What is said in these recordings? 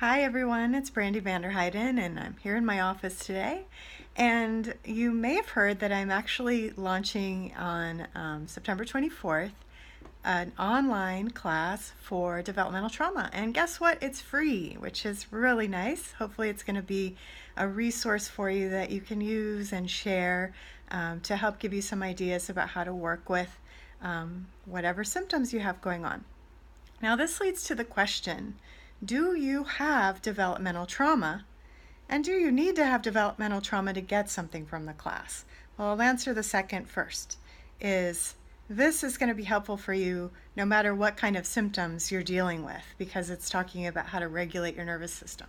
Hi everyone, it's Brandy Vanderheiden and I'm here in my office today. And you may have heard that I'm actually launching on September 24th an online class for developmental trauma. And guess what? It's free, which is really nice. Hopefully it's going to be a resource for you that you can use and share to help give you some ideas about how to work with whatever symptoms you have going on. Now, this leads to the question, do you have developmental trauma? And do you need to have developmental trauma to get something from the class? Well, I'll answer the second first. This is going to be helpful for you no matter what kind of symptoms you're dealing with, because it's talking about how to regulate your nervous system.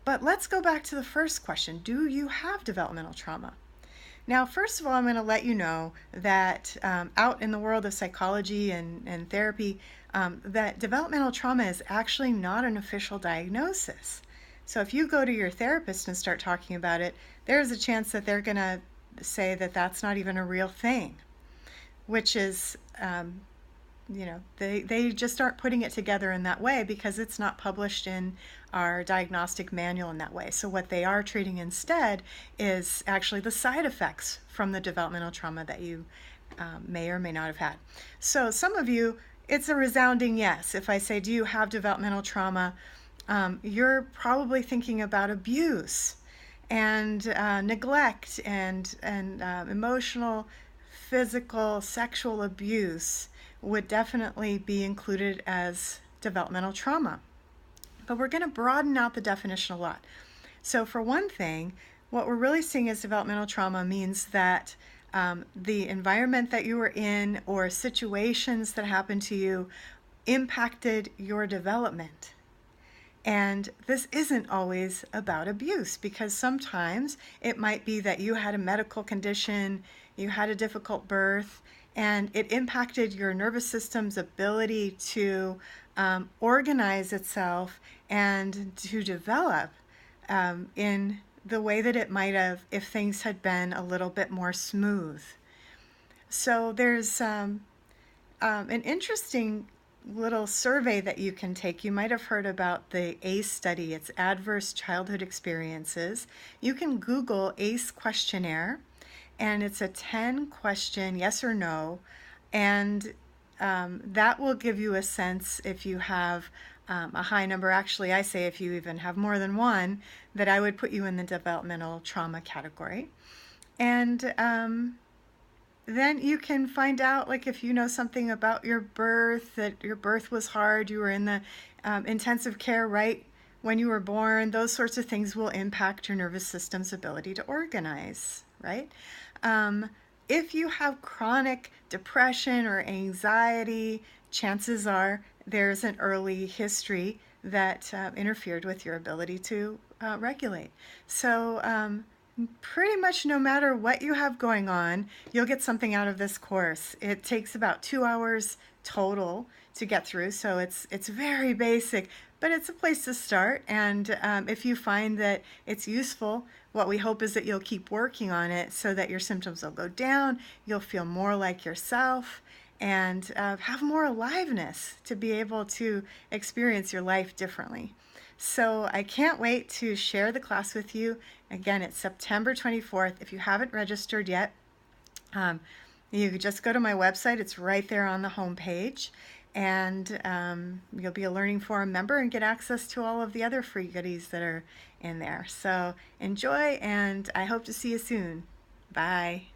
But let's go back to the first question. Do you have developmental trauma? Now, first of all, I'm going to let you know that out in the world of psychology and therapy, that developmental trauma is actually not an official diagnosis. So if you go to your therapist and start talking about it, there's a chance that they're going to say that that's not even a real thing, which is, they just aren't putting it together in that way because it's not published in our diagnostic manual in that way. So what they are treating instead is actually the side effects from the developmental trauma that you may or may not have had. So some of you, it's a resounding yes. If I say, do you have developmental trauma? You're probably thinking about abuse and neglect and emotional, physical, sexual abuse would definitely be included as developmental trauma. But we're going to broaden out the definition a lot. So for one thing, what we're really seeing as developmental trauma means that the environment that you were in or situations that happened to you impacted your development. And this isn't always about abuse, because sometimes it might be that you had a medical condition, you had a difficult birth, and it impacted your nervous system's ability to organize itself and to develop in the way that it might have if things had been a little bit more smooth. So there's an interesting little survey that you can take. You might have heard about the ACE study. It's Adverse Childhood Experiences. You can Google ACE questionnaire, and it's a 10-question yes or no, and that will give you a sense if you have a high number. Actually, I say if you even have more than one, that I would put you in the developmental trauma category. And then you can find out, like, if you know something about your birth, that your birth was hard, you were in the intensive care right when you were born, those sorts of things will impact your nervous system's ability to organize, right? If you have chronic depression or anxiety, chances are there's an early history that interfered with your ability to regulate. So pretty much no matter what you have going on, you'll get something out of this course. It takes about 2 hours total to get through, so it's very basic, but it's a place to start. And if you find that it's useful, what we hope is that you'll keep working on it so that your symptoms will go down, you'll feel more like yourself, and have more aliveness to be able to experience your life differently. So I can't wait to share the class with you. Again, it's September 24th. If you haven't registered yet, you could just go to my website. It's right there on the home page. And you'll be a Learning Forum member and get access to all of the other free goodies that are in there. So enjoy, and I hope to see you soon. Bye.